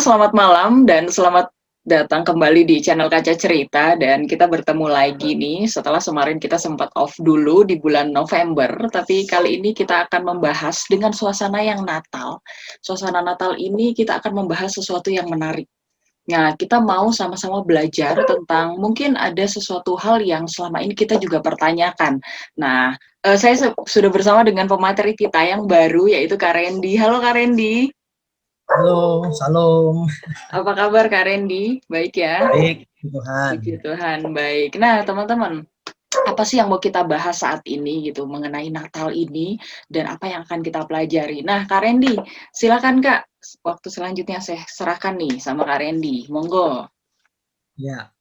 selamat malam dan selamat datang kembali di channel Kaca Cerita, dan kita bertemu lagi nih setelah kemarin kita sempat off dulu di bulan November, tapi kali ini kita akan membahas dengan suasana yang Natal. Suasana Natal ini kita akan membahas sesuatu yang menarik. Nah, kita mau sama-sama belajar tentang mungkin ada sesuatu hal yang selama ini kita juga pertanyakan. Nah, saya sudah bersama dengan pemateri kita yang baru, yaitu Kak Randy. Halo Kak Randy. Halo, salam. Apa kabar Kak Randy? Baik ya? Baik, Tuhan. Puji Tuhan, baik. Nah, teman-teman, apa sih yang mau kita bahas saat ini gitu mengenai Natal ini dan apa yang akan kita pelajari? Nah, Kak Randy, silakan Kak. Waktu selanjutnya saya serahkan nih sama Kak Randy. Monggo. Ya,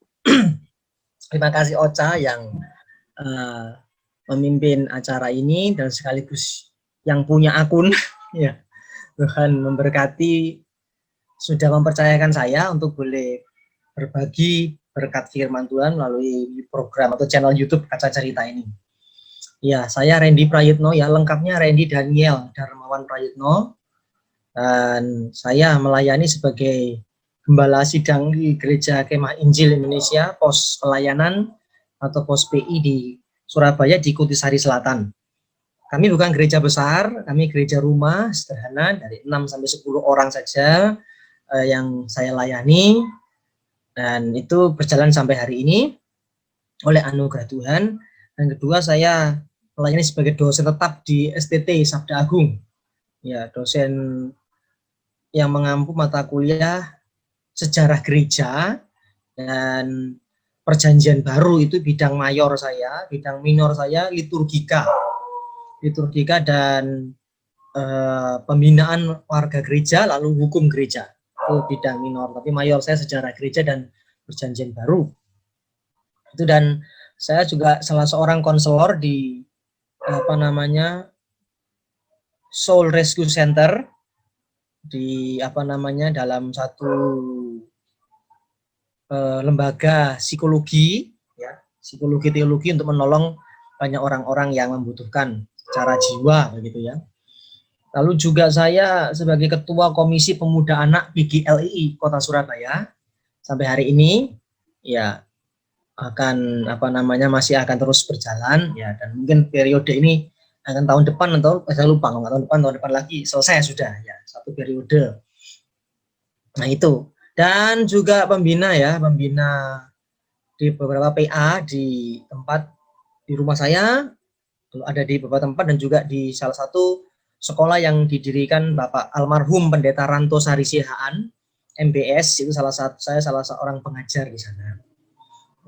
terima kasih Ocha yang memimpin acara ini dan sekaligus yang punya akun. Ya, Tuhan memberkati, sudah mempercayakan saya untuk boleh berbagi berkat firman Tuhan melalui program atau channel YouTube Kaca Cerita ini. Ya, saya Randy Prayitno, ya lengkapnya Randy Daniel Darmawan Prayitno, dan saya melayani sebagai Gembala Sidang di Gereja Kemah Injil Indonesia, pos pelayanan atau pos PI di Surabaya di Kutisari Selatan. Kami bukan gereja besar, kami gereja rumah sederhana dari 6 sampai 10 orang saja yang saya layani, dan itu berjalan sampai hari ini oleh anugerah Tuhan. Dan kedua, saya melayani sebagai dosen tetap di STT Sabda Agung. Ya, dosen yang mengampu mata kuliah sejarah gereja dan perjanjian baru, itu bidang mayor saya, bidang minor saya liturgika dan pembinaan warga gereja, lalu hukum gereja, itu bidang minor. Tapi mayor saya sejarah gereja dan perjanjian baru. Itu, dan saya juga salah seorang konselor di Soul Rescue Center di dalam satu lembaga psikologi, ya, psikologi teologi untuk menolong banyak orang-orang yang membutuhkan secara jiwa, begitu ya. Lalu juga saya sebagai ketua Komisi Pemuda Anak PGLII Kota Surabaya sampai hari ini, ya akan masih akan terus berjalan, ya, dan mungkin periode ini akan tahun depan atau saya lupa, tahun depan lagi selesai sudah, ya, satu periode. Nah itu. Dan juga pembina di beberapa PA di tempat di rumah saya, ada di beberapa tempat, dan juga di salah satu sekolah yang didirikan Bapak almarhum Pendeta Ranto Sari Sihaan, MBS, itu saya salah seorang pengajar di sana.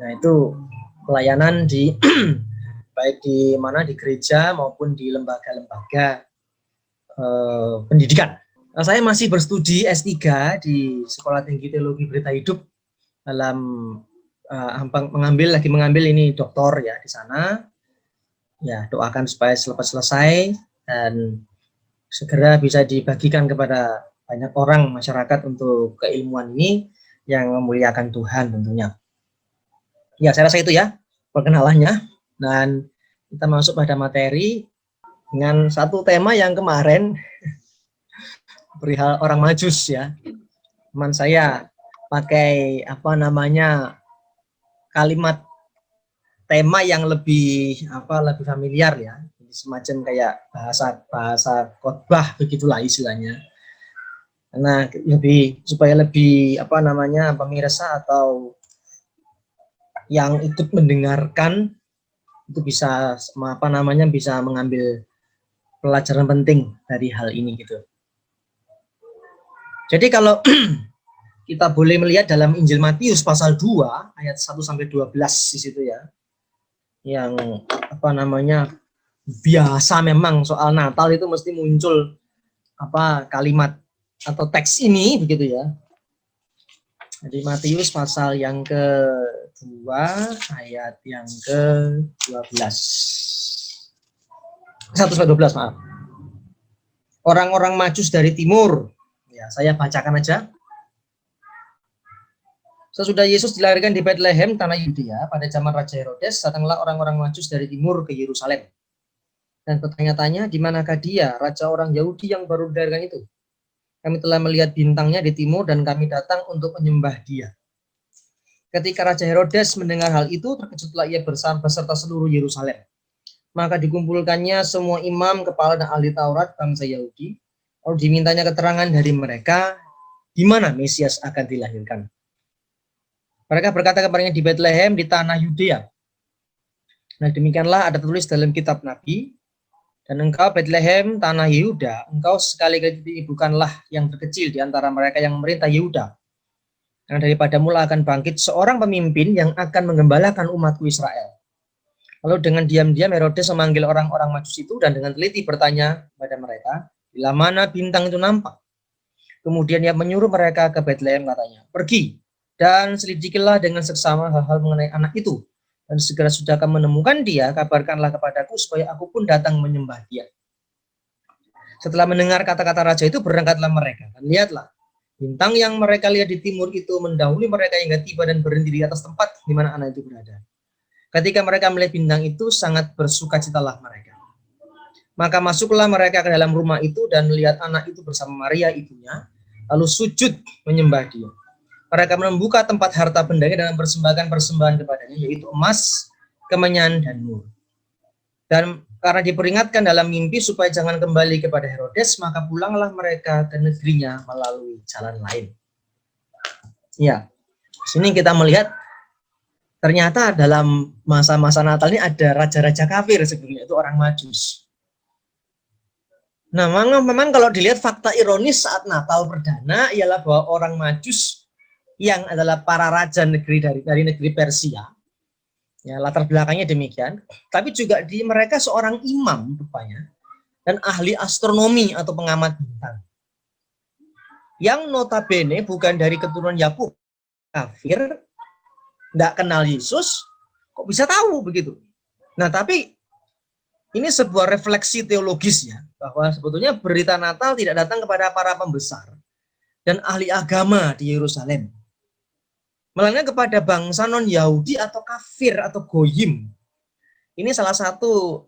Nah itu pelayanan di baik di gereja maupun di lembaga-lembaga pendidikan. Nah, saya masih berstudi S3 di Sekolah Tinggi Teologi Berita Hidup dalam mengambil ini doktor, ya, di sana. Ya, doakan supaya selesai dan segera bisa dibagikan kepada banyak orang masyarakat untuk keilmuan ini yang memuliakan Tuhan tentunya. Ya, saya rasa itu ya perkenalannya, dan kita masuk pada materi dengan satu tema yang kemarin perihal orang Majus, ya. Teman saya pakai kalimat tema yang lebih familiar, ya, semacam kayak bahasa khotbah begitulah istilahnya. Karena supaya lebih pemirsa atau yang ikut mendengarkan itu bisa bisa mengambil pelajaran penting dari hal ini gitu. Jadi kalau kita boleh melihat dalam Injil Matius pasal 2 ayat 1 sampai 12 di situ, ya. Yang biasa memang soal Natal itu mesti muncul kalimat atau teks ini begitu, ya. Jadi Matius pasal yang ke-2 ayat yang ke-12. 1 sampai 12, maaf. Orang-orang Majus dari timur. Ya, saya bacakan aja. Sesudah Yesus dilahirkan di Bethlehem, tanah Yudea, pada zaman Raja Herodes, datanglah orang-orang Majus dari timur ke Yerusalem. Dan bertanya-tanya, di manakah dia, raja orang Yahudi yang baru dilahirkan itu? Kami telah melihat bintangnya di timur dan kami datang untuk menyembah dia. Ketika Raja Herodes mendengar hal itu, terkejutlah ia beserta seluruh Yerusalem. Maka dikumpulkannya semua imam, kepala dan ahli Taurat bangsa Yahudi, lalu dimintanya keterangan dari mereka di mana Mesias akan dilahirkan. Mereka berkata kepadanya, di Bethlehem di tanah Yudea. Nah, demikianlah ada tertulis dalam kitab Nabi, dan engkau Bethlehem tanah Yehuda, engkau sekali-kali bukanlah yang terkecil di antara mereka yang memerintah Yehuda. Karena daripadamu akan bangkit seorang pemimpin yang akan menggembalakan umatku Israel. Lalu dengan diam-diam Herodes memanggil orang-orang Majus itu dan dengan teliti bertanya kepada mereka, bila mana bintang itu nampak. Kemudian ia menyuruh mereka ke Bethlehem, katanya, pergi dan selidikilah dengan seksama hal-hal mengenai anak itu. Dan segera sudah kamu menemukan dia, kabarkanlah kepadaku supaya aku pun datang menyembah dia. Setelah mendengar kata-kata raja itu, berangkatlah mereka. Dan lihatlah, bintang yang mereka lihat di timur itu mendahului mereka hingga tiba dan berhenti di atas tempat di mana anak itu berada. Ketika mereka melihat bintang itu, sangat bersukacitalah mereka. Maka masuklah mereka ke dalam rumah itu dan melihat anak itu bersama Maria ibunya, lalu sujud menyembah dia. Mereka membuka tempat harta bendanya dan mempersembahkan persembahan kepadanya, yaitu emas, kemenyan, dan mur. Dan karena diperingatkan dalam mimpi supaya jangan kembali kepada Herodes, maka pulanglah mereka ke negerinya melalui jalan lain. Ya, sini kita melihat ternyata dalam masa-masa Natal ini ada raja-raja kafir sebelumnya, itu orang Majus. Nah, memang kalau dilihat fakta ironis saat Natal perdana ialah bahwa orang Majus yang adalah para raja negeri dari negeri Persia, ya latar belakangnya demikian, tapi juga mereka seorang imam rupanya dan ahli astronomi atau pengamat bintang yang notabene bukan dari keturunan Yakub, kafir, tidak kenal Yesus, kok bisa tahu begitu. Nah, tapi ini sebuah refleksi teologis ya, bahwa sebetulnya berita Natal tidak datang kepada para pembesar dan ahli agama di Yerusalem, melainkan kepada bangsa non-Yahudi atau kafir atau goyim. Ini salah satu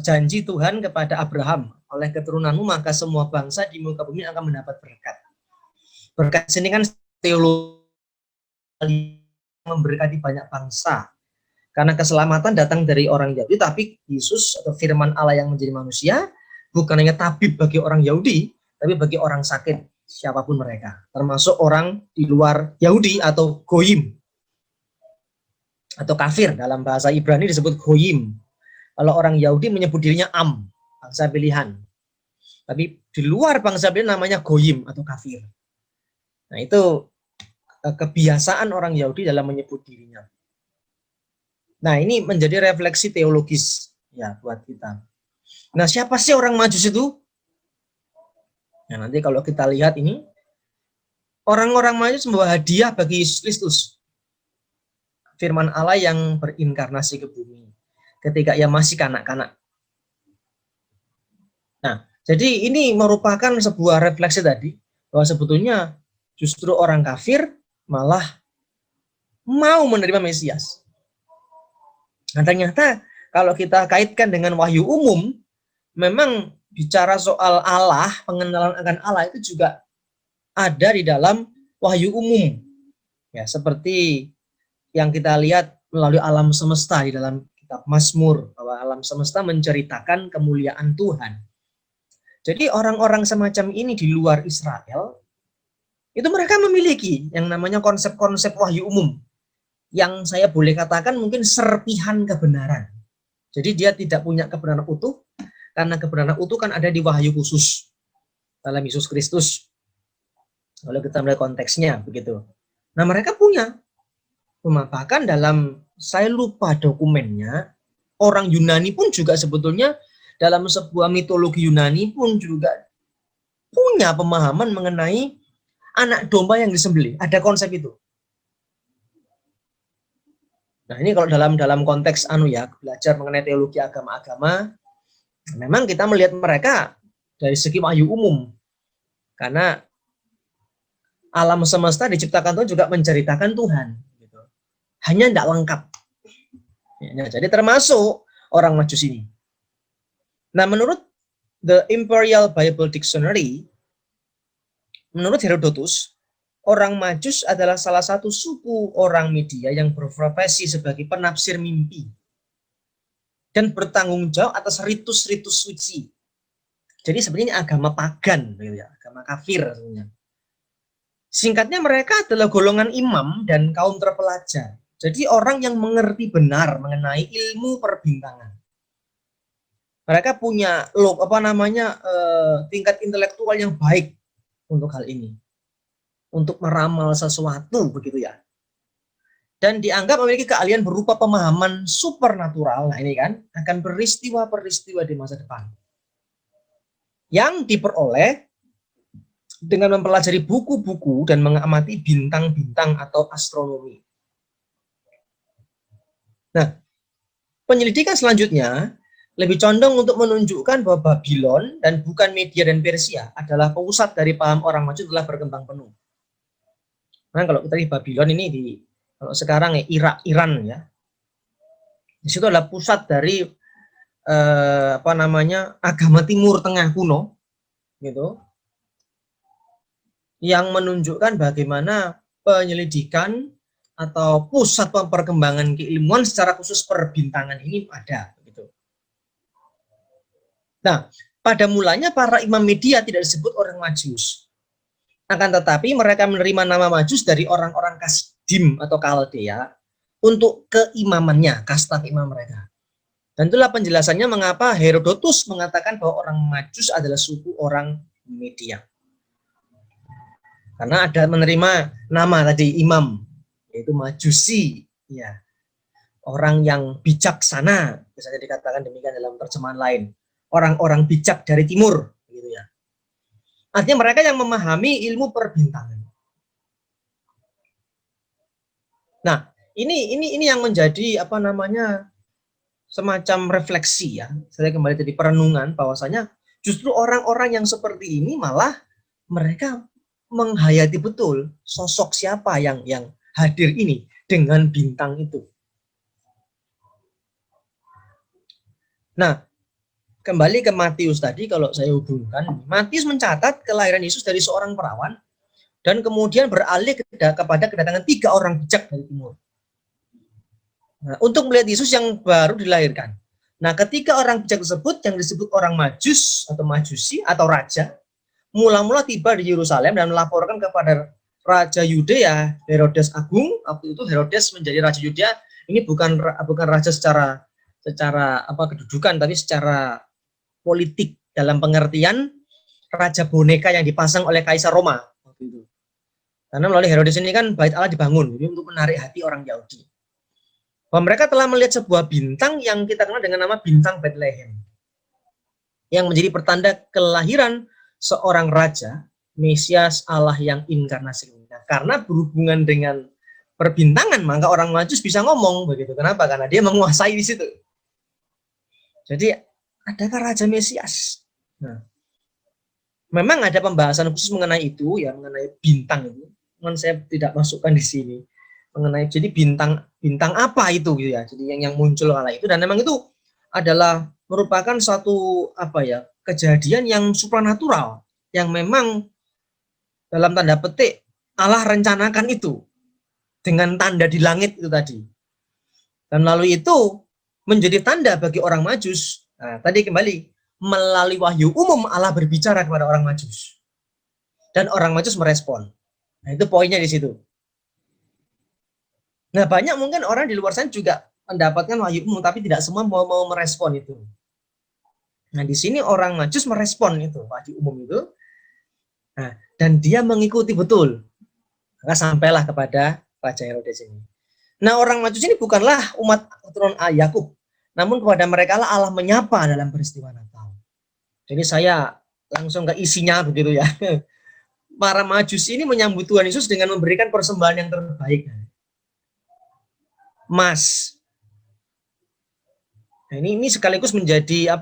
janji Tuhan kepada Abraham, oleh keturunanmu maka semua bangsa di muka bumi akan mendapat berkat. Berkat sini kan teologi memberkati banyak bangsa. Karena keselamatan datang dari orang Yahudi, tapi Yesus atau firman Allah yang menjadi manusia bukan hanya tabib bagi orang Yahudi, tapi bagi orang sakit siapapun mereka, termasuk orang di luar Yahudi atau goyim atau kafir. Dalam bahasa Ibrani disebut goyim. Kalau orang Yahudi menyebut dirinya am, bangsa pilihan. Tapi di luar bangsa pilihan namanya goyim atau kafir. Nah, itu kebiasaan orang Yahudi dalam menyebut dirinya. Nah, ini menjadi refleksi teologis ya buat kita. Nah, siapa sih orang Majus itu? Nah, nanti kalau kita lihat ini, orang-orang Majus membawa hadiah bagi Yesus Kristus. Firman Allah yang berinkarnasi ke bumi ketika ia masih kanak-kanak. Nah, jadi ini merupakan sebuah refleksi tadi bahwa sebetulnya justru orang kafir malah mau menerima Mesias. Nah, ternyata kalau kita kaitkan dengan wahyu umum, memang bicara soal Allah, pengenalan akan Allah itu juga ada di dalam wahyu umum. Ya, seperti yang kita lihat melalui alam semesta di dalam kitab Mazmur, bahwa alam semesta menceritakan kemuliaan Tuhan. Jadi orang-orang semacam ini di luar Israel, itu mereka memiliki yang namanya konsep-konsep wahyu umum, yang saya boleh katakan mungkin serpihan kebenaran. Jadi dia tidak punya kebenaran utuh, karena kebenaran utuh kan ada di wahyu khusus dalam Yesus Kristus. Kalau kita melihat konteksnya begitu. Nah, mereka punya. Bahkan dalam, saya lupa dokumennya, orang Yunani pun juga sebetulnya dalam sebuah mitologi Yunani pun juga punya pemahaman mengenai anak domba yang disembelih. Ada konsep itu. Nah, ini kalau dalam konteks belajar mengenai teologi agama-agama, memang kita melihat mereka dari segi wahyu umum. Karena alam semesta diciptakan Tuhan juga menceritakan Tuhan. Gitu. Hanya tidak lengkap. Ya, jadi termasuk orang Majus ini. Nah, menurut The Imperial Bible Dictionary, Menurut Herodotus, orang Majus adalah salah satu suku orang Media yang berprofesi sebagai penafsir mimpi dan bertanggung jawab atas ritus-ritus suci. Jadi sebenarnya agama pagan, agama kafir sebenarnya. Singkatnya mereka adalah golongan imam dan kaum terpelajar. Jadi orang yang mengerti benar mengenai ilmu perbintangan. Mereka punya tingkat intelektual yang baik untuk hal ini. Untuk meramal sesuatu begitu ya. Dan dianggap memiliki keahlian berupa pemahaman supernatural. Nah ini kan akan peristiwa-peristiwa di masa depan. Yang diperoleh dengan mempelajari buku-buku dan mengamati bintang-bintang atau astronomi. Nah, penyelidikan selanjutnya lebih condong untuk menunjukkan bahwa Babylon dan bukan Media dan Persia adalah pusat dari paham orang Majus telah berkembang penuh. Nah, kalau kita di Babylon ini kalau sekarang ya Iran ya. Di situ adalah pusat dari agama Timur Tengah kuno gitu. Yang menunjukkan bagaimana penyelidikan atau pusat perkembangan keilmuan secara khusus perbintangan ini ada. Gitu. Nah, pada mulanya para imam Media tidak disebut orang Majus. Akan tetapi mereka menerima nama Majus dari orang-orang Kasdim atau Kaldea untuk keimamannya, kasta imam mereka. Dan itulah penjelasannya mengapa Herodotus mengatakan bahwa orang Majus adalah suku orang Media. Karena ada menerima nama tadi imam, yaitu Majusi, ya, orang yang bijaksana, biasanya dikatakan demikian dalam terjemahan lain, orang-orang bijak dari timur, gitu ya. Artinya mereka yang memahami ilmu perbintangan. Nah, ini yang menjadi semacam refleksi ya. Saya kembali tadi perenungan bahwasanya justru orang-orang yang seperti ini malah mereka menghayati betul sosok siapa yang hadir ini dengan bintang itu. Nah, kembali ke Matius tadi, kalau saya hubungkan, Matius mencatat kelahiran Yesus dari seorang perawan dan kemudian beralih kepada kedatangan 3 orang bijak dari timur. Nah, untuk melihat Yesus yang baru dilahirkan. Nah, ketika orang bijak tersebut yang disebut orang Majus atau Majusi atau raja, mula-mula tiba di Yerusalem dan melaporkan kepada Raja Yudea, Herodes Agung. Waktu itu Herodes menjadi Raja Yudea. Ini bukan raja secara kedudukan, tapi secara politik dalam pengertian raja boneka yang dipasang oleh Kaisar Roma. Karena melalui Herodes ini kan Bait Allah dibangun untuk menarik hati orang Yahudi. Bahwa mereka telah melihat sebuah bintang yang kita kenal dengan nama bintang Bethlehem, yang menjadi pertanda kelahiran seorang raja, Mesias Allah yang inkarnasi. Nah, karena berhubungan dengan perbintangan, maka orang Majus bisa ngomong begitu. Kenapa? Karena dia menguasai di situ. Jadi, adakah raja Mesias? Nah, memang ada pembahasan khusus mengenai itu, ya, mengenai bintang itu. Cuman saya tidak masukkan di sini. Mengenai jadi bintang apa itu, gitu ya. Jadi yang muncul kala itu, dan memang itu adalah merupakan suatu kejadian yang supranatural, yang memang dalam tanda petik Allah rencanakan itu dengan tanda di langit itu tadi. Dan melalui itu menjadi tanda bagi orang Majus. Nah, tadi kembali melalui wahyu umum Allah berbicara kepada orang Majus. Dan orang Majus merespon. Nah, itu poinnya di situ. Nah, banyak mungkin orang di luar sana juga mendapatkan wahyu umum, tapi tidak semua mau merespon itu. Nah, di sini orang Majus merespon itu, wahyu umum itu. Nah, dan dia mengikuti betul. Maka sampailah kepada Raja Herodes ini. Nah, orang Majus ini bukanlah umat keturunan Yakub, namun kepada mereka lah Allah menyapa dalam peristiwa Natal. Jadi saya langsung ke isinya begitu ya. Para Majus ini menyambut Tuhan Yesus dengan memberikan persembahan yang terbaik. Emas. Nah, ini sekaligus menjadi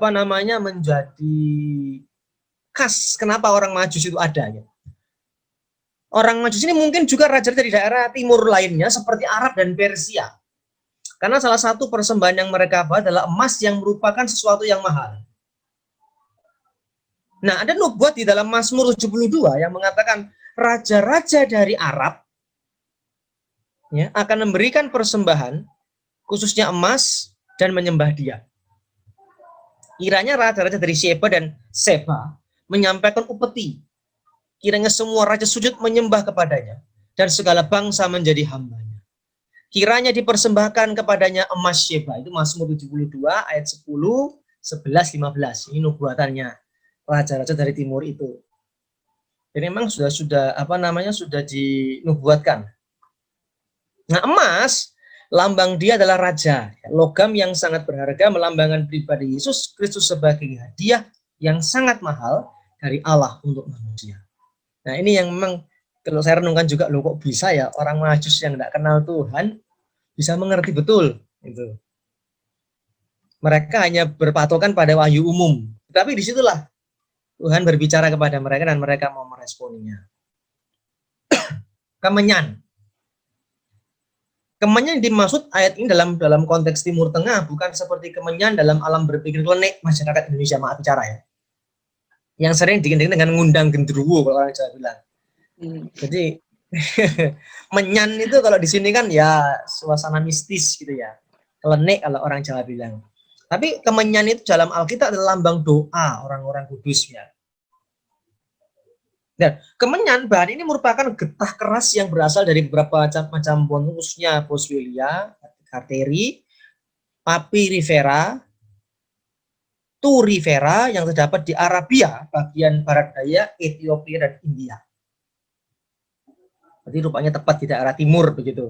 menjadi khas kenapa orang Majus itu ada. Ya. Orang Majus ini mungkin juga raja dari daerah timur lainnya seperti Arab dan Persia. Karena salah satu persembahan yang mereka bawa adalah emas yang merupakan sesuatu yang mahal. Nah, ada nubuat di dalam Mazmur 72 yang mengatakan raja-raja dari Arab ya, akan memberikan persembahan, khususnya emas, dan menyembah dia. Kiranya raja-raja dari Sheba dan Seba menyampaikan upeti. Kiranya semua raja sujud menyembah kepadanya, dan segala bangsa menjadi hambanya. Kiranya dipersembahkan kepadanya emas Sheba. Itu Mazmur 72 ayat 10, 11, 15. Ini nubuatannya raja-raja dari timur itu. Jadi memang sudah dinubuatkan. Nah, emas, lambang dia adalah raja. Logam yang sangat berharga melambangkan pribadi Yesus Kristus sebagai hadiah yang sangat mahal dari Allah untuk manusia. Nah, ini yang memang kalau saya renungkan juga, loh kok bisa ya orang Majus yang tidak kenal Tuhan bisa mengerti betul itu. Mereka hanya berpatokan pada wahyu umum. Tapi disitulah Tuhan berbicara kepada mereka dan mereka mau meresponinya. Kemenyan. Kemenyan yang dimaksud ayat ini dalam konteks Timur Tengah bukan seperti kemenyan dalam alam berpikir klenik masyarakat Indonesia, maaf bicara ya. Yang sering dikenal dengan ngundang gendruwo kalau orang Jawa bilang. Jadi menyan itu kalau di sini kan ya suasana mistis gitu ya. Klenik kalau orang Jawa bilang. Tapi kemenyan itu dalam Alkitab adalah lambang doa orang-orang kudus ya. Dan kemenyan bahan ini merupakan getah keras yang berasal dari beberapa macam pohon, khususnya Boswellia, Arteri, Papyrifera, Turifera yang terdapat di Arabia, bagian barat daya, Ethiopia, dan India. Jadi rupanya tepat di daerah timur begitu.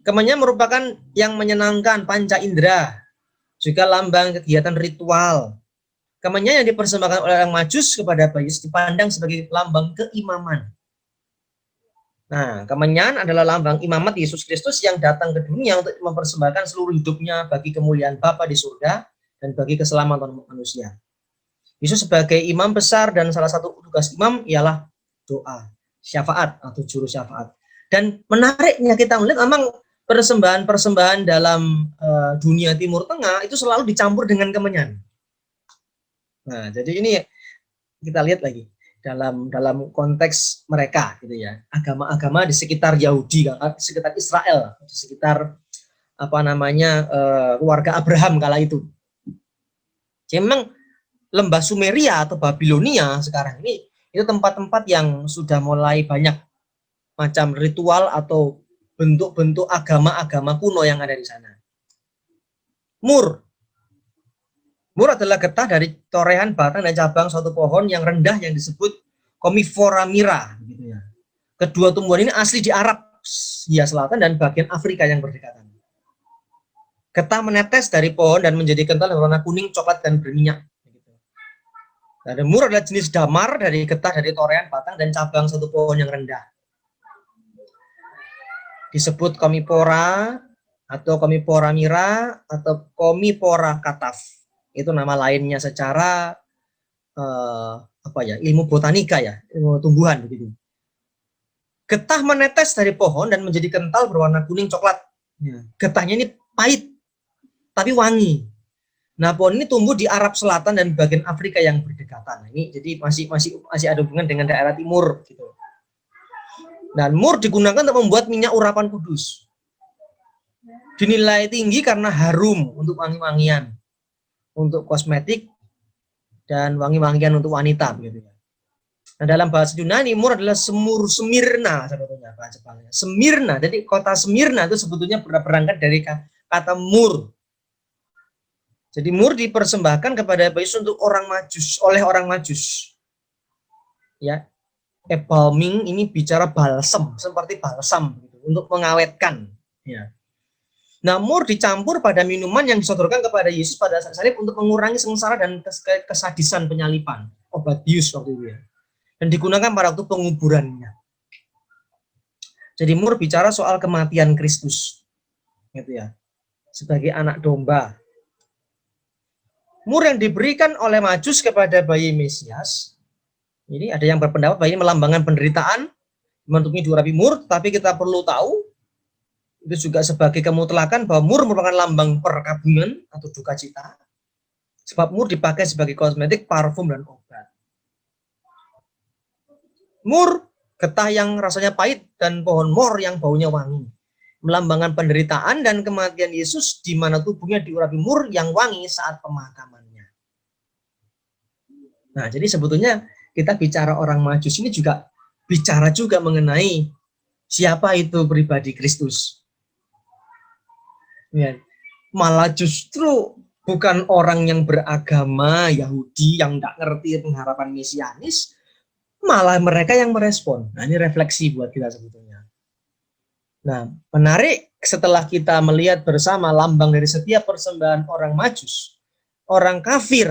Kemenyan merupakan yang menyenangkan, panca indera, juga lambang kegiatan ritual. Kemenyan yang dipersembahkan oleh orang Majus kepada Yesus dipandang sebagai lambang keimaman. Nah, kemenyan adalah lambang imamat Yesus Kristus yang datang ke dunia untuk mempersembahkan seluruh hidupnya bagi kemuliaan Bapa di surga dan bagi keselamatan manusia. Yesus sebagai imam besar dan salah satu tugas imam ialah doa, syafaat atau juru syafaat. Dan menariknya kita melihat memang persembahan-persembahan dalam dunia Timur Tengah itu selalu dicampur dengan kemenyan. Nah, jadi ini kita lihat lagi dalam konteks mereka gitu ya. Agama-agama di sekitar Yahudi, di sekitar Israel, di sekitar keluarga Abraham kala itu. Jadi memang lembah Sumeria atau Babilonia sekarang ini itu tempat-tempat yang sudah mulai banyak macam ritual atau bentuk-bentuk agama-agama kuno yang ada di sana. Mur adalah getah dari torehan, batang, dan cabang suatu pohon yang rendah yang disebut Commiphora myrrha. Gitu ya. Kedua tumbuhan ini asli di Arab, Asia Selatan, dan bagian Afrika yang berdekatan. Getah menetes dari pohon dan menjadi kental berwarna kuning, coklat, dan berminyak. Dan mur adalah jenis damar dari getah dari torehan, batang, dan cabang suatu pohon yang rendah. Disebut Commiphora atau Commiphora myrrha atau Commiphora kataf. Itu nama lainnya secara ilmu botanika ya, ilmu tumbuhan begitu. Getah menetes dari pohon dan menjadi kental berwarna kuning coklat. Getahnya ini pahit tapi wangi. Nah, pohon ini tumbuh di Arab Selatan dan bagian Afrika yang berdekatan. Ini jadi masih ada hubungan dengan daerah timur gitu. Dan mur digunakan untuk membuat minyak urapan kudus. Dinilai tinggi karena harum untuk wangi-wangian, untuk kosmetik, dan wangi-wangian untuk wanita begitu ya. Nah, dalam bahasa Yunani mur adalah Semirna sebetulnya bahasa Jepangnya. Semirna. Jadi kota Semirna itu sebetulnya berangkat dari kata mur. Jadi mur dipersembahkan kepada Yesus untuk oleh orang Majus. Ya. Embalming ini bicara balsam, seperti balsam gitu, untuk mengawetkan ya. Nah, mur dicampur pada minuman yang disodorkan kepada Yesus pada saat salib untuk mengurangi sengsara dan kesadisan penyalipan, obat bius waktu itu ya. Dan digunakan pada waktu penguburannya. Jadi mur bicara soal kematian Kristus, gitu ya, sebagai anak domba. Mur yang diberikan oleh Majus kepada bayi Mesias, ini ada yang berpendapat bahwa ini melambangkan penderitaan, bentuknya diurapi mur, tapi kita perlu tahu itu juga sebagai kemutlakan bahwa mur merupakan lambang perkabungan atau duka cita. Sebab mur dipakai sebagai kosmetik, parfum, dan obat. Mur, getah yang rasanya pahit, dan pohon mor yang baunya wangi. Melambangkan penderitaan dan kematian Yesus, di mana tubuhnya diurapi mur yang wangi saat pemakamannya. Nah, jadi sebetulnya kita bicara orang Majus ini juga bicara juga mengenai siapa itu pribadi Kristus. Ya. Malah justru bukan orang yang beragama Yahudi yang nggak ngerti pengharapan mesianis, malah mereka yang merespon. Nah, ini refleksi buat kita sebetulnya. Nah, menarik setelah kita melihat bersama lambang dari setiap persembahan orang Majus, orang kafir,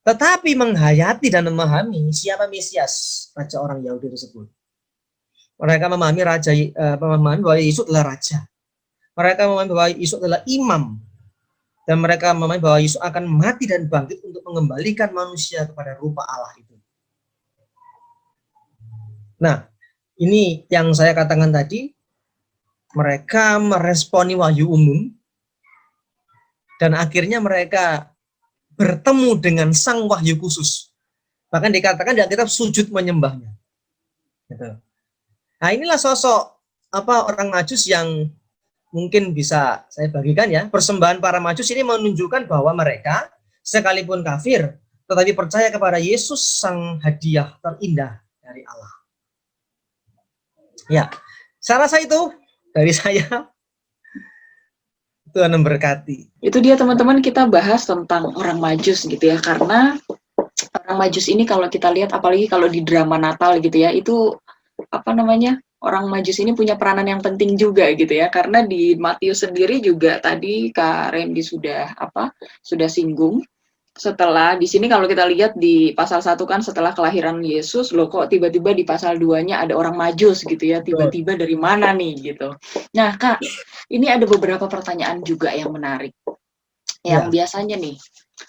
tetapi menghayati dan memahami siapa Mesias, raja orang Yahudi tersebut. Mereka memahami bahwa Yesus adalah raja. Mereka memahami bahwa Yesus adalah imam. Dan mereka memahami bahwa Yesus akan mati dan bangkit untuk mengembalikan manusia kepada rupa Allah itu. Nah, ini yang saya katakan tadi, mereka meresponi wahyu umum, dan akhirnya mereka bertemu dengan sang wahyu khusus. Bahkan dikatakan di Alkitab sujud menyembahnya. Gitu. Nah, inilah sosok orang Majus yang mungkin bisa saya bagikan ya. Persembahan para Majus ini menunjukkan bahwa mereka sekalipun kafir, tetapi percaya kepada Yesus sang hadiah terindah dari Allah. Ya, saya rasa itu dari saya. Tuhan memberkati. Itu dia teman-teman, kita bahas tentang orang Majus gitu ya, karena orang Majus ini kalau kita lihat, apalagi kalau di drama Natal gitu ya, itu orang Majus ini punya peranan yang penting juga gitu ya, karena di Matius sendiri juga tadi Kak Randy sudah singgung. Setelah di sini kalau kita lihat di pasal 1 kan, setelah kelahiran Yesus, loh kok tiba-tiba di pasal 2-nya ada orang Majus gitu ya, tiba-tiba dari mana nih gitu. Nah Kak, ini ada beberapa pertanyaan juga yang menarik. Yang biasanya nih,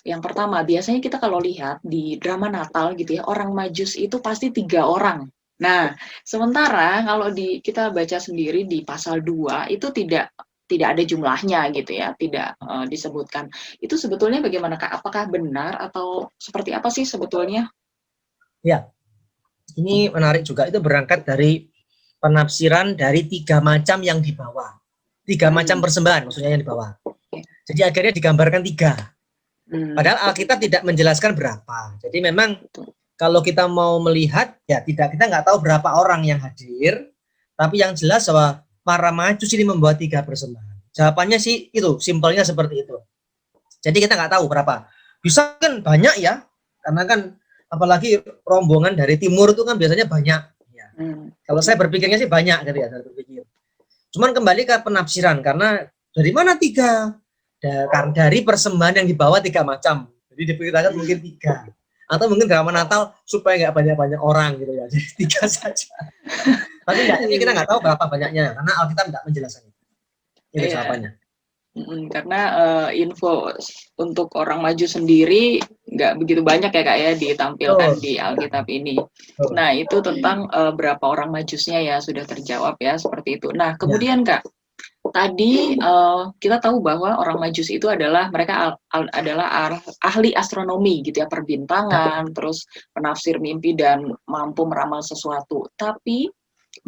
yang pertama, biasanya kita kalau lihat di drama Natal gitu ya, orang Majus itu pasti 3 orang. Nah, sementara kalau kita baca sendiri di pasal 2 itu tidak ada jumlahnya gitu ya, tidak disebutkan. Itu sebetulnya bagaimana Kak? Apakah benar atau seperti apa sih sebetulnya? Ya, ini menarik juga, itu berangkat dari penafsiran dari 3 macam yang dibawa. 3 macam persembahan maksudnya yang dibawa. Jadi akhirnya digambarkan 3. Padahal Alkitab tidak menjelaskan berapa. Jadi memang kalau kita mau melihat, ya kita nggak tahu berapa orang yang hadir, tapi yang jelas bahwa para Majus ini membawa 3 persembahan. Jawabannya sih itu, simpelnya seperti itu. Jadi kita nggak tahu berapa. Bisa kan banyak ya, karena kan apalagi rombongan dari timur itu kan biasanya banyak. Ya. Kalau saya berpikirnya sih banyak gitu ya, saya berpikir. Cuman kembali ke penafsiran, karena dari mana 3? Dari persembahan yang dibawa 3 macam. Jadi diperkirakan mungkin 3. Atau mungkin drama Natal supaya nggak banyak-banyak orang gitu ya. Jadi 3 saja. Tapi ini kita nggak tahu berapa banyaknya, karena Alkitab nggak menjelaskan itu. Itu jawabannya. Karena info untuk orang maju sendiri nggak begitu banyak ya Kak ya ditampilkan di Alkitab ini. Nah itu tentang berapa orang majusnya ya sudah terjawab ya seperti itu. Nah kemudian Kak, tadi kita tahu bahwa orang Majus itu adalah mereka adalah ahli astronomi gitu ya, perbintangan, terus penafsir mimpi dan mampu meramal sesuatu. Tapi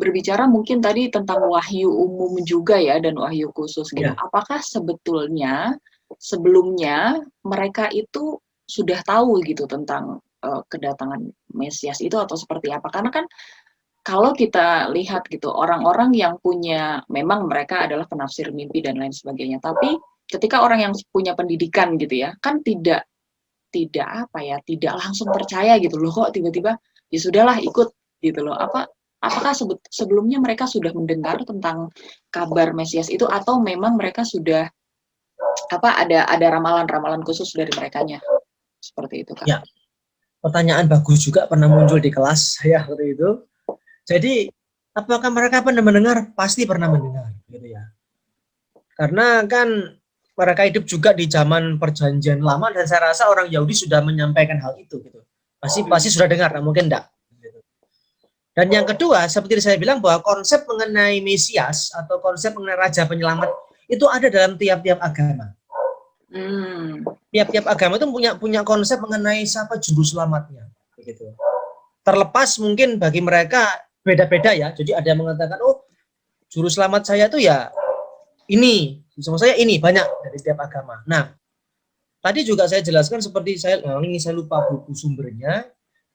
berbicara mungkin tadi tentang wahyu umum juga ya dan wahyu khusus gitu. Apakah sebetulnya sebelumnya mereka itu sudah tahu gitu tentang kedatangan Mesias itu atau seperti apa? Karena kan kalau kita lihat gitu, orang-orang yang memang mereka adalah penafsir mimpi dan lain sebagainya. Tapi ketika orang yang punya pendidikan gitu ya, kan tidak langsung percaya gitu loh, kok tiba-tiba ya sudahlah ikut gitu loh. Apakah sebelumnya mereka sudah mendengar tentang kabar Mesias itu atau memang mereka sudah ada ramalan-ramalan khusus dari merekanya? Seperti itu Kak. Ya. Pertanyaan bagus juga, pernah muncul di kelas saya waktu itu. Jadi, apakah mereka pernah mendengar? Pasti pernah mendengar, gitu ya. Karena kan mereka hidup juga di zaman perjanjian lama, dan saya rasa orang Yahudi sudah menyampaikan hal itu, gitu. Pasti sudah dengar, nah mungkin enggak. Gitu. Dan yang kedua, seperti saya bilang bahwa konsep mengenai Mesias atau konsep mengenai Raja Penyelamat itu ada dalam tiap-tiap agama. Tiap-tiap agama itu punya konsep mengenai siapa juru selamatnya, begitu. Terlepas mungkin bagi mereka beda-beda ya. Jadi ada yang mengatakan, oh juru selamat saya tuh ya ini, sama saya ini, banyak dari tiap agama. Nah, tadi juga saya jelaskan seperti ini saya lupa buku sumbernya.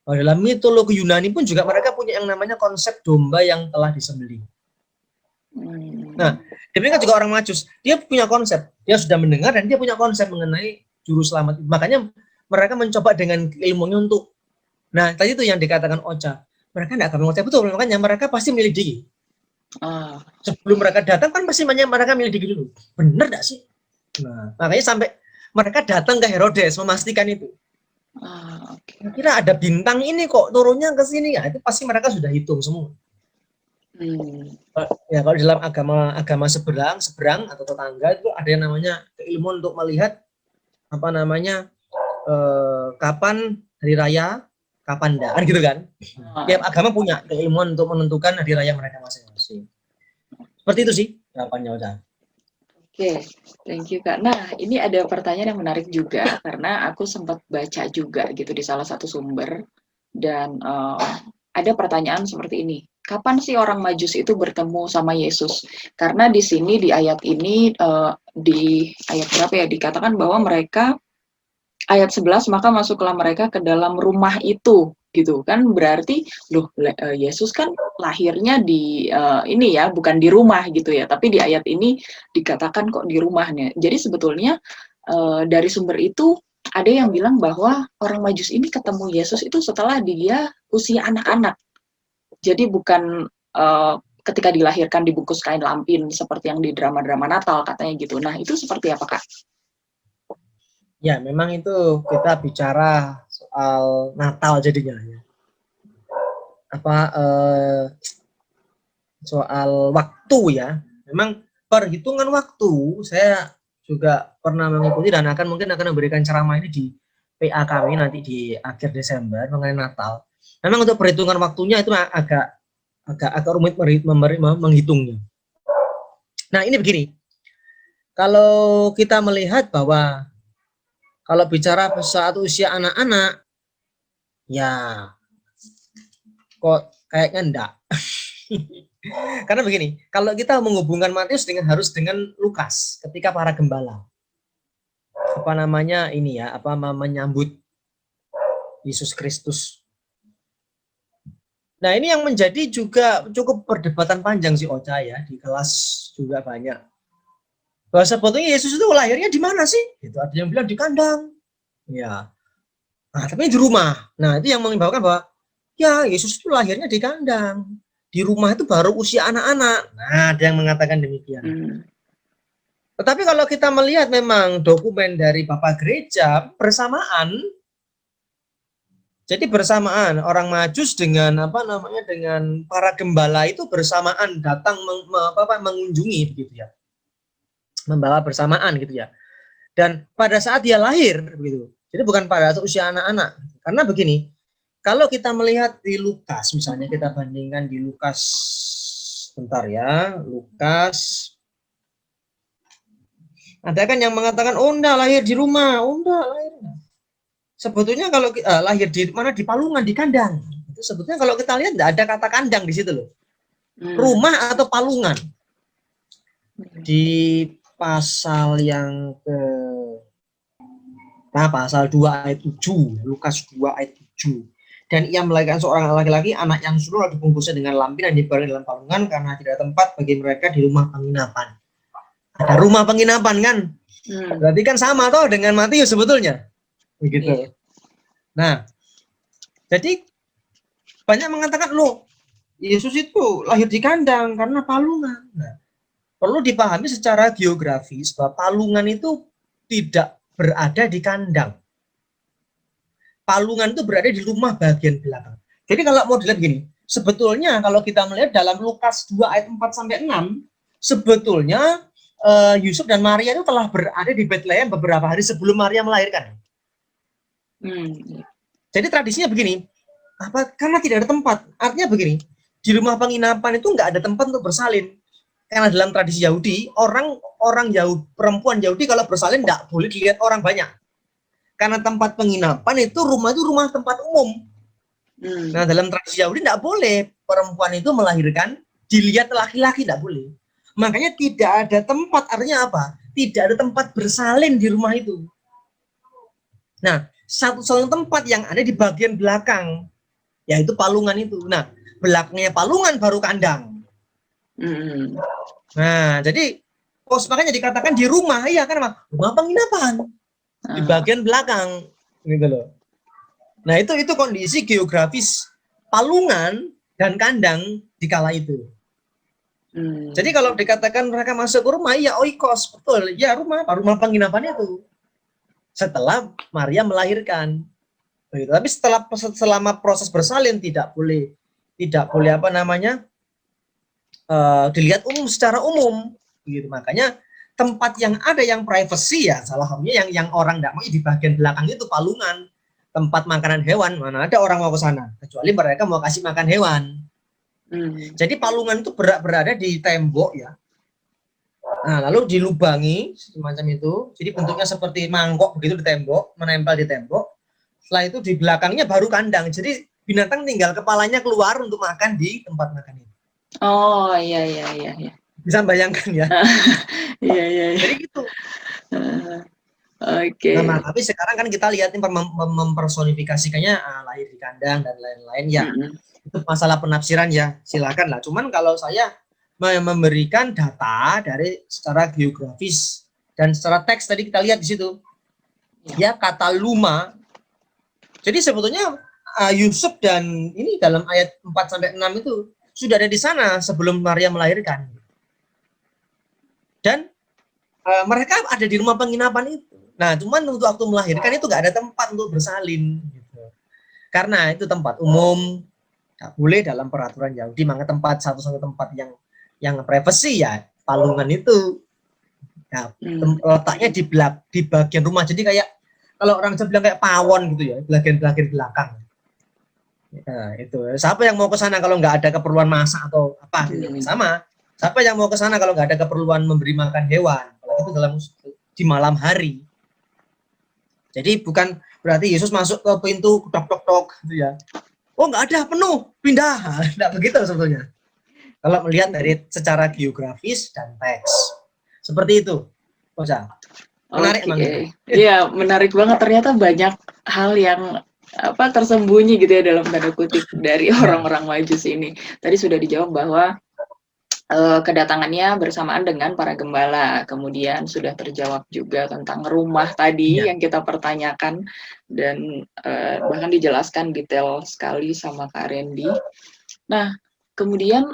Dalam mitologi Yunani pun juga mereka punya yang namanya konsep domba yang telah disembelih. Nah, demikian juga orang Majus, dia punya konsep, dia sudah mendengar dan dia punya konsep mengenai juru selamat. Makanya mereka mencoba dengan ilmunya untuk, nah tadi itu yang dikatakan Ocha, mereka tidak akan mengerti betul, makanya mereka pasti menyelidiki. Sebelum mereka datang kan pasti mereka menyelidiki dulu, benar tidak sih? Nah, makanya sampai mereka datang ke Herodes memastikan itu. Kira ada bintang ini kok turunnya ke sini, ya itu pasti mereka sudah hitung semua. Ya kalau dalam agama seberang atau tetangga itu ada yang namanya keilmuan untuk melihat apa namanya kapan hari raya, kapan enggak, kan gitu kan. Tiap agama punya keilmuan untuk menentukan hari raya mereka masing-masing. Seperti itu sih jawabannya, Ocha. Oke, thank you Kak. Nah, ini ada pertanyaan yang menarik juga karena aku sempat baca juga gitu di salah satu sumber dan ada pertanyaan seperti ini. Kapan sih orang Majus itu bertemu sama Yesus? Karena di sini di ayat ini di ayat berapa ya dikatakan bahwa mereka ayat 11 maka masuklah mereka ke dalam rumah itu gitu kan, berarti loh Yesus kan lahirnya di ini ya, bukan di rumah gitu ya, tapi di ayat ini dikatakan kok di rumahnya. Jadi sebetulnya dari sumber itu ada yang bilang bahwa orang Majus ini ketemu Yesus itu setelah dia usia anak-anak. Jadi bukan ketika dilahirkan dibungkus kain lampin seperti yang di drama-drama Natal katanya gitu. Nah, itu seperti apa, Kak? Ya, memang itu kita bicara soal Natal jadinya ya. Soal waktu ya. Memang perhitungan waktu saya juga pernah mengikuti dan mungkin akan memberikan ceramah ini di PA kami nanti di akhir Desember mengenai Natal. Memang untuk perhitungan waktunya itu agak rumit menghitungnya. Nah, ini begini. Kalau kita melihat bahwa kalau bicara saat usia anak-anak, ya kok kayaknya enggak. Karena begini, kalau kita menghubungkan Matius harus dengan Lukas ketika para gembala menyambut Yesus Kristus. Nah, ini yang menjadi juga cukup perdebatan panjang sih Ocha ya, di kelas juga banyak. Bahwa sebetulnya Yesus itu lahirnya di mana sih? Itu ada yang bilang di kandang. Ya. Nah, tapi di rumah. Nah, itu yang mengimbaukan bahwa ya Yesus itu lahirnya di kandang. Di rumah itu baru usia anak-anak. Nah, ada yang mengatakan demikian. Tetapi kalau kita melihat memang dokumen dari Bapak Gereja bersamaan, jadi bersamaan orang Majus dengan dengan para gembala itu bersamaan datang mengunjungi begitu ya. Membawa bersamaan gitu ya. Dan pada saat dia lahir begitu. Jadi bukan pada usia anak-anak. Karena begini, kalau kita melihat di Lukas, misalnya kita bandingkan di Lukas, bentar ya, Lukas. Ada kan yang mengatakan, oh enggak lahir di rumah, oh enggak lahir. Sebetulnya kalau lahir di mana, di palungan, di kandang. Itu sebetulnya kalau kita lihat enggak ada kata kandang di situ loh. Rumah atau palungan. Di pasal yang pasal 2 ayat 7, Lukas 2 ayat 7. Dan ia melahirkan seorang laki-laki, anak yang sulung dibungkusnya dengan lampin dan dibaring dalam palungan karena tidak ada tempat bagi mereka di rumah penginapan. Ada rumah penginapan kan? Berarti kan sama toh dengan Matius sebetulnya. Begitu. Nah, jadi banyak mengatakan loh, Yesus itu lahir di kandang karena palungan. Nah, perlu dipahami secara geografis bahwa palungan itu tidak berada di kandang. Palungan itu berada di rumah bagian belakang. Jadi kalau mau dilihat gini, sebetulnya kalau kita melihat dalam Lukas 2 ayat 4 sampai 6, sebetulnya Yusuf dan Maria itu telah berada di Bethlehem beberapa hari sebelum Maria melahirkan. Jadi tradisinya begini, karena tidak ada tempat. Artinya begini, di rumah penginapan itu nggak ada tempat untuk bersalin. Karena dalam tradisi Yahudi, orang Yahudi, perempuan Yahudi kalau bersalin nggak boleh dilihat orang banyak. Karena tempat penginapan itu rumah tempat umum. Nah, dalam tradisi Yahudi tidak boleh perempuan itu melahirkan dilihat laki-laki, tidak boleh. Makanya tidak ada tempat, artinya apa? Tidak ada tempat bersalin di rumah itu. Nah, satu-satunya tempat yang ada di bagian belakang, yaitu palungan itu. Nah, belakangnya palungan baru kandang. Nah, jadi makanya dikatakan di rumah, iya kan, rumah penginapan di bagian belakang, gitu loh. Nah, itu kondisi geografis palungan dan kandang di kala itu. Jadi kalau dikatakan mereka masuk ke rumah, ya oikos, betul, ya rumah penginapan itu. Setelah Maria melahirkan, begitu. Tapi selama proses bersalin tidak boleh apa namanya dilihat secara umum, gitu. Makanya tempat yang ada yang privacy ya salah satunya yang orang tidak mau di bagian belakang itu palungan, tempat makanan hewan. Mana ada orang mau ke sana kecuali mereka mau kasih makan hewan. Jadi palungan itu berada di tembok ya. Nah, lalu dilubangi semacam itu. Jadi bentuknya seperti mangkok begitu di tembok, menempel di tembok. Setelah itu di belakangnya baru kandang. Jadi binatang tinggal kepalanya keluar untuk makan di tempat makan itu. Oh, iya. Bisa bayangkan ya. Iya. Jadi gitu. Oke. Nah, tapi sekarang kan kita lihat mempersonifikasikannya lahir di kandang dan lain-lain ya. Itu masalah penafsiran ya, silakan lah. Cuman kalau saya memberikan data dari secara geografis dan secara teks tadi kita lihat di situ. Ya, kata luma. Jadi sebetulnya Yusuf dan ini dalam ayat 4 sampai 6 itu sudah ada di sana sebelum Maria melahirkan. Dan mereka ada di rumah penginapan itu. Nah, cuman untuk waktu melahirkan itu nggak ada tempat untuk bersalin. Gitu. Karena itu tempat umum, nggak boleh dalam peraturan Yahudi. Maka satu-satu tempat yang privacy ya palungan itu. Nah, letaknya di bagian rumah. Jadi kayak kalau orang bilang kayak pawon gitu ya, bagian belakang. Nah, itu. Siapa yang mau ke sana kalau nggak ada keperluan masak atau apa? Sama. Siapa yang mau ke sana kalau nggak ada keperluan memberi makan hewan? Kalau itu di malam hari. Jadi bukan berarti Yesus masuk ke pintu tok gitu ya. Oh nggak ada, penuh, pindah. Nggak begitu sebetulnya. Kalau melihat dari secara geografis dan teks. Seperti itu. Oza. Menarik emang itu. Iya, menarik banget. Ternyata banyak hal yang tersembunyi gitu ya dalam tanda kutip dari orang-orang Majus ini. Tadi sudah dijawab bahwa kedatangannya bersamaan dengan para gembala. Kemudian sudah terjawab juga tentang rumah tadi yang kita pertanyakan dan bahkan dijelaskan detail sekali sama Kak Randy. Nah, kemudian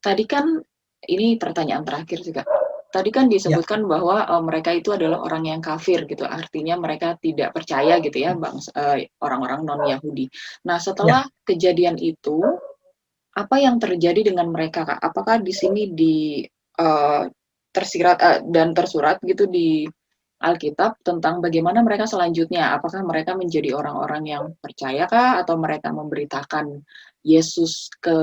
tadi kan ini pertanyaan terakhir juga. Tadi kan disebutkan bahwa mereka itu adalah orang yang kafir gitu. Artinya mereka tidak percaya gitu ya, orang-orang non-Yahudi. Nah, setelah kejadian itu apa yang terjadi dengan mereka, Kak? Apakah di sini tersirat dan tersurat gitu di Alkitab tentang bagaimana mereka selanjutnya? Apakah mereka menjadi orang-orang yang percaya kah? Atau mereka memberitakan Yesus ke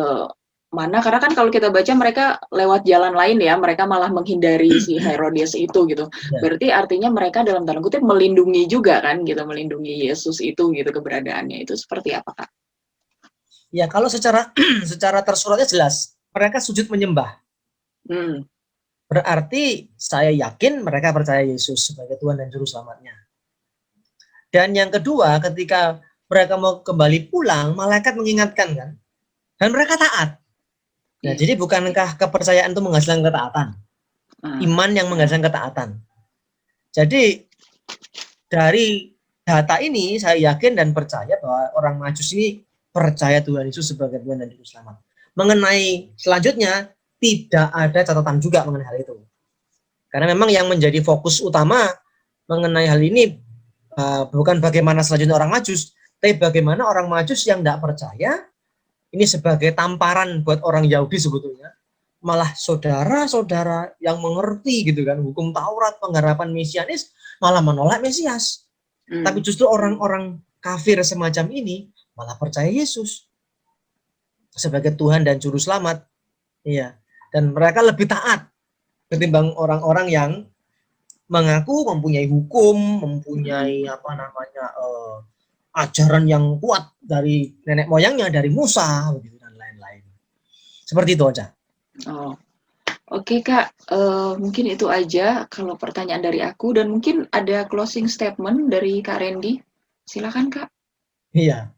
mana? Karena kan kalau kita baca mereka lewat jalan lain ya, mereka malah menghindari si Herodes itu gitu. Berarti artinya mereka dalam tanda kutip melindungi juga kan gitu, melindungi Yesus itu gitu keberadaannya. Itu seperti apa, Kak? Ya, kalau secara tersuratnya jelas, mereka sujud menyembah. Berarti saya yakin mereka percaya Yesus sebagai Tuhan dan Juru Selamatnya. Dan yang kedua, ketika mereka mau kembali pulang, malaikat mengingatkan kan, dan mereka taat. Nah, jadi bukankah kepercayaan itu menghasilkan ketaatan? Iman yang menghasilkan ketaatan. Jadi dari data ini saya yakin dan percaya bahwa orang Majus ini percaya Tuhan Yesus sebagai Tuhan dan Juru Selamat. Mengenai selanjutnya tidak ada catatan juga mengenai hal itu. Karena memang yang menjadi fokus utama mengenai hal ini bukan bagaimana selanjutnya orang Majus, tapi bagaimana orang Majus yang tidak percaya ini sebagai tamparan buat orang Yahudi sebetulnya. Malah saudara-saudara yang mengerti gitu kan hukum Taurat, pengharapan mesianis malah menolak Mesias. Tapi justru orang-orang kafir semacam ini malah percaya Yesus sebagai Tuhan dan Juru Selamat. Iya. Dan mereka lebih taat ketimbang orang-orang yang mengaku mempunyai hukum, mempunyai ajaran yang kuat dari nenek moyangnya, dari Musa, begitu, dan lain-lain. Seperti itu aja. Oh, oke Kak, mungkin itu aja kalau pertanyaan dari aku dan mungkin ada closing statement dari Kak Randy. Silakan Kak. Iya,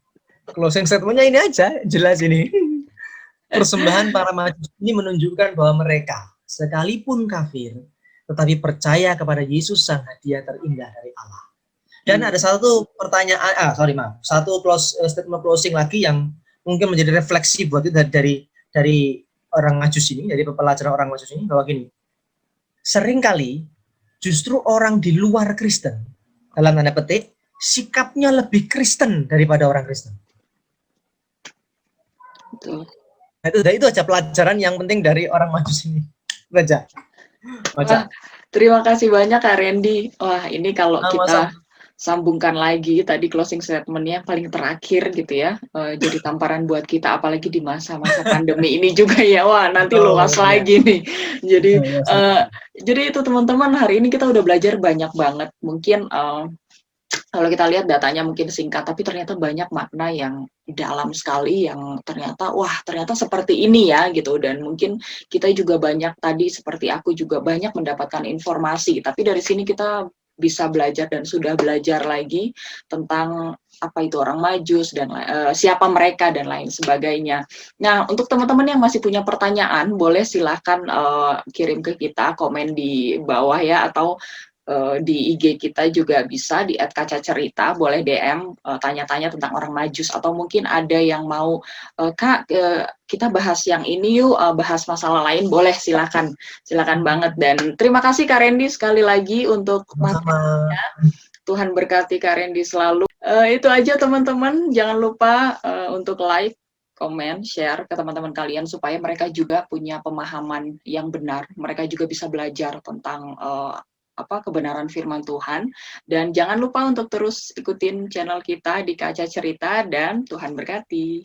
closing statement-nya ini aja, jelas ini. Persembahan para Majus ini menunjukkan bahwa mereka, sekalipun kafir, tetapi percaya kepada Yesus sang hadiah terindah dari Allah. Dan ada satu pertanyaan, satu statement closing lagi yang mungkin menjadi refleksi buat kita dari orang Majus ini, dari pelajaran orang Majus ini, bahwa gini, seringkali justru orang di luar Kristen, dalam tanda petik, sikapnya lebih Kristen daripada orang Kristen. Betul. Nah, itu aja pelajaran yang penting dari orang Majus ini. Baca. Wah, terima kasih banyak Kak Randy. Wah, ini kalau kita Sama-sama. sambungkan lagi tadi closing statement-nya yang paling terakhir gitu ya, jadi tamparan buat kita apalagi di masa-masa pandemi ini juga ya. Wah, nanti luas Iya. lagi nih. Jadi Iya, jadi itu teman-teman, hari ini kita udah belajar banyak banget. Mungkin kalau kita lihat datanya mungkin singkat, tapi ternyata banyak makna yang dalam sekali, yang ternyata seperti ini ya gitu. Dan mungkin kita juga banyak tadi, seperti aku juga banyak mendapatkan informasi, tapi dari sini kita bisa belajar dan sudah belajar lagi tentang apa itu orang Majus dan siapa mereka dan lain sebagainya. Nah, untuk teman-teman yang masih punya pertanyaan, boleh silahkan kirim ke kita, komen di bawah ya, atau di IG kita juga bisa di @kacacerita, boleh DM tanya-tanya tentang orang Majus, atau mungkin ada yang mau Kak, kita bahas yang ini yuk, bahas masalah lain, boleh, silakan banget. Dan terima kasih Kak Randy sekali lagi untuk sama-sama. Tuhan berkati Kak Randy selalu. Itu aja teman-teman, jangan lupa untuk like, komen, share ke teman-teman kalian supaya mereka juga punya pemahaman yang benar. Mereka juga bisa belajar tentang kebenaran firman Tuhan. Dan jangan lupa untuk terus ikutin channel kita di Kaca Cerita, dan Tuhan berkati.